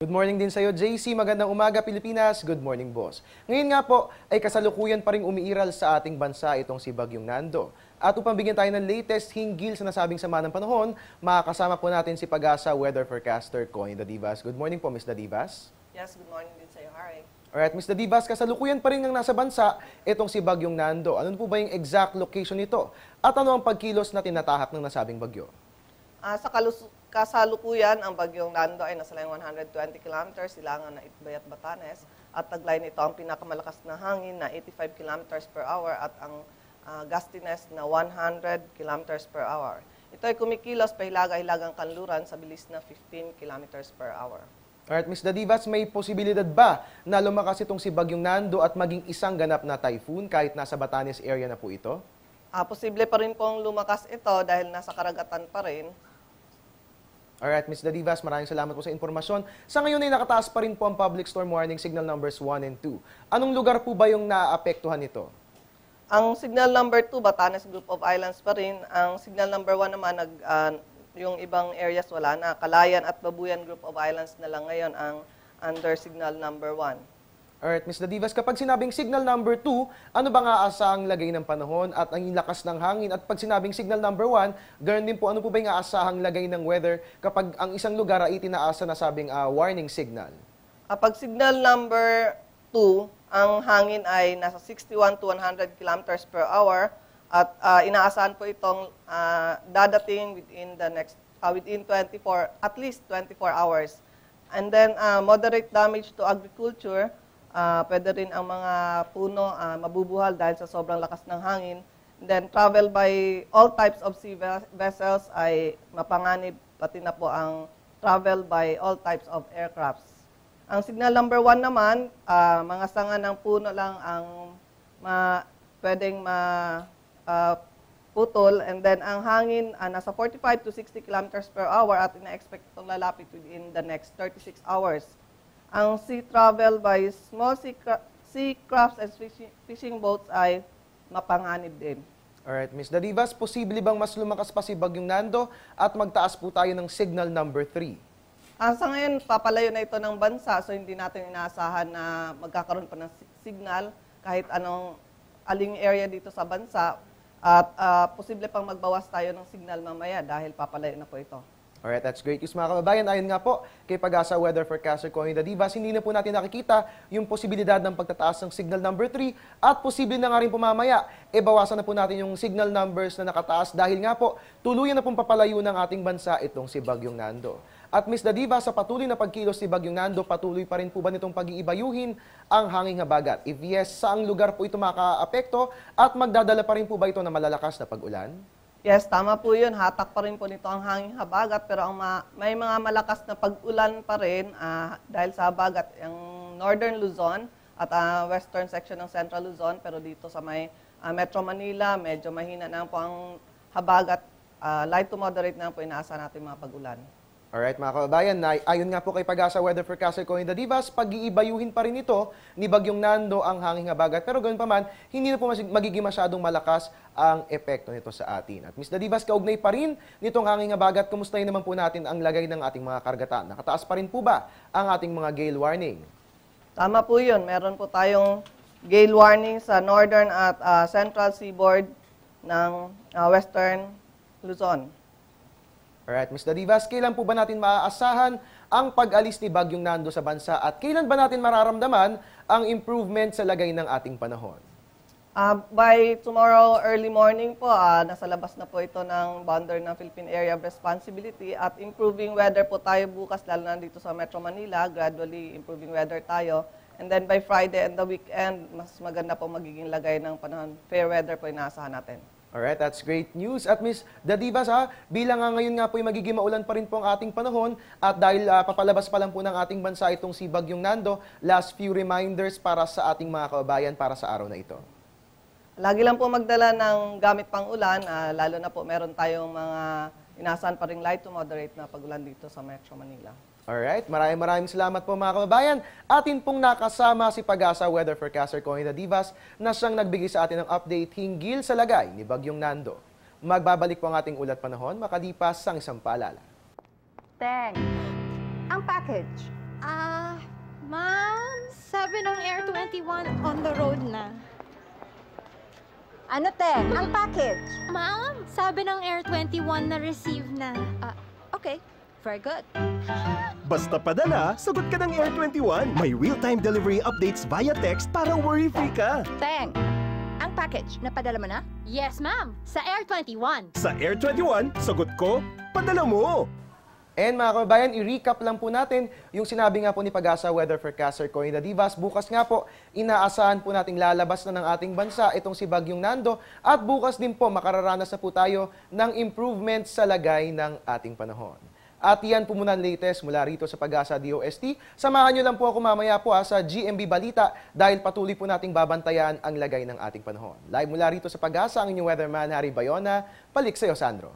Good morning din sa iyo, JC. Magandang umaga, Pilipinas. Good morning, boss. Ngayon nga po ay kasalukuyan pa rin umiiral sa ating bansa itong si Bagyong Nando. At upang bigyan tayo ng latest hinggil sa nasabing sama ng panahon, makakasama po natin si Pag-asa weather forecaster Connie Dadivas. Good morning po, Ms. Dadivas. Yes, good morning din sa iyo, Harry. Alright, Ms. Dadivas, kasalukuyan pa rin ng nasa bansa itong si Bagyong Nando. Ano po ba yung exact location nito? At ano ang pagkilos na tinatahak ng nasabing bagyo? Sa kasalukuyan, ang Bagyong Nando ay nasa layong 120 kilometers, silangan na Itbay at Batanes. At taglay nito ang pinakamalakas na hangin na 85 kilometers per hour at ang gustiness na 100 kilometers per hour. Ito ay kumikilos pa hilaga-hilagang kanluran sa bilis na 15 kilometers per hour. Alright, Ms. Dadivas, may posibilidad ba na lumakas itong si Bagyong Nando at maging isang ganap na typhoon kahit nasa Batanes area na po ito? Posible pa rin pong lumakas ito dahil nasa karagatan pa rin. Alright, Ms. Dadivas, maraming salamat po sa impormasyon. Sa ngayon ay nakataas pa rin po ang public storm warning signal numbers 1 and 2. Anong lugar po ba yung naapektuhan nito? Ang signal number 2, Batanes Group of Islands pa rin. Ang signal number 1 naman, yung ibang areas wala na. Calayan at Babuyan Group of Islands na lang ngayon ang under signal number 1. Alright, Ms. Dadivas, kapag sinabing signal number 2, ano ba nga aasahang lagay ng panahon at ang lakas ng hangin? At pag sinabing signal number 1, ganoon din po, ano po ba yung aasahang lagay ng weather kapag ang isang lugar ay itinaasa na sabing warning signal? Kapag signal number 2, ang hangin ay nasa 61 to 100 kilometers per hour at inaasahan po itong dadating within 24, at least 24 hours. And then moderate damage to agriculture. Pwede rin ang mga puno mabubuhal dahil sa sobrang lakas ng hangin. Then travel by all types of sea vessels ay mapanganib, pati na po ang travel by all types of aircrafts. Ang signal number 1 naman, mga sanga ng puno lang ang pwedeng putol. And then ang hangin nasa 45 to 60 kilometers per hour at ina-expect itong lalapit within the next 36 hours. Ang sea travel by small sea crafts and fishing boats ay mapanganib din. Alright, Ms. Dadivas, posible bang mas lumakas pa si Bagyong Nando at magtaas po tayo ng signal number 3? Sa ngayon, papalayo na ito ng bansa, so hindi natin inaasahan na magkakaroon pa ng signal kahit aling area dito sa bansa. At posible pang magbawas tayo ng signal mamaya dahil papalayo na po ito. Alright, that's great news mga kababayan. Ayon nga po kay Pag-asa weather forecaster Connie Dadivas, hindi na po natin nakikita yung posibilidad ng pagtataas ng signal number 3 at posible na nga rin po mamaya, bawasan na po natin yung signal numbers na nakataas dahil nga po tuluyan na pong papalayo ng ating bansa itong si Bagyong Nando. At Ms. Dadivas, sa patuloy na pagkilos si Bagyong Nando, patuloy pa rin po ba nitong pag-iibayuhin ang hanging habagat? If yes, saang lugar po ito makaapekto at magdadala pa rin po ba ito na malalakas na pag-ulan? Yes, tama po yun. Hatak pa rin po nito ang hanging habagat, pero may mga malakas na pag-ulan pa rin dahil sa habagat ang Northern Luzon at western section ng Central Luzon, pero dito sa may Metro Manila, medyo mahina na po ang habagat. Light to moderate na po inaasahan natin mga pag-ulan. Alright mga kababayan, ayon nga po kay Pag-asa weather forecaster Connie Dadivas, pag-iibayuhin pa rin ito ni Bagyong Nando ang hanging habagat. Pero ganoon pa man, hindi na po magiging masyadong malakas ang epekto nito sa atin. At Ms. Dadivas, kaugnay pa rin nitong hanging habagat, kumustahin naman po natin ang lagay ng ating mga karagatan? Nakataas pa rin po ba ang ating mga gale warning? Tama po yun. Meron po tayong gale warning sa northern at central seaboard ng western Luzon. Alright, Ms. Dadivas, kailan po ba natin maaasahan ang pag-alis ni Bagyong Nando sa bansa at kailan ba natin mararamdaman ang improvement sa lagay ng ating panahon? By tomorrow early morning po, nasa labas na po ito ng boundary ng Philippine Area of Responsibility at improving weather po tayo bukas, lalo na dito sa Metro Manila, gradually improving weather tayo. And then by Friday and the weekend, mas maganda po magiging lagay ng panahon. Fair weather po inaasahan natin. Alright, that's great news. At Ms. Dadivas, bilang ngayon nga po ay magiging maulan pa rin po ang ating panahon at dahil papalabas pa lang po ng ating bansa itong si Bagyong Nando, last few reminders para sa ating mga kababayan para sa araw na ito. Lagi lang po magdala ng gamit pang ulan, lalo na po meron tayong mga inaasahan pa rin light to moderate na pag-ulan dito sa Metro Manila. Alright, maraming salamat po mga kababayan. Atin pong nakasama si Pag-asa weather forecaster Connie Dadivas na siyang nagbigay sa atin ng update hinggil sa lagay ni Bagyong Nando. Magbabalik po ang ating ulat panahon makalipas ang isang paalala. Thanks. Ang package. Ma'am, sabi ng Air 21 on the road na. Ano te? Ang package? Ma'am, sabi ng Air 21 na receive na. Okay, very good. Basta padala, sagot ka ng Air 21. May real-time delivery updates via text para worry-free ka. Teng, ang package, napadala mo na? Yes, ma'am, sa Air 21. Sa Air 21, sagot ko, padala mo. And mga kababayan, i-recap lang po natin yung sinabi nga po ni Pag-asa Weather Forecaster Corinna Divas. Bukas nga po, inaasahan po nating lalabas na ng ating bansa itong si Bagyong Nando at bukas din po makararanas na po tayo ng improvement sa lagay ng ating panahon. At yan po muna ang latest mula rito sa Pag-asa DOST. Samahan nyo lang po ako mamaya po sa GMB Balita dahil patuloy po nating babantayan ang lagay ng ating panahon. Live mula rito sa Pag-asa, ang inyong weatherman Harry Bayona. Balik sa'yo, Sandro.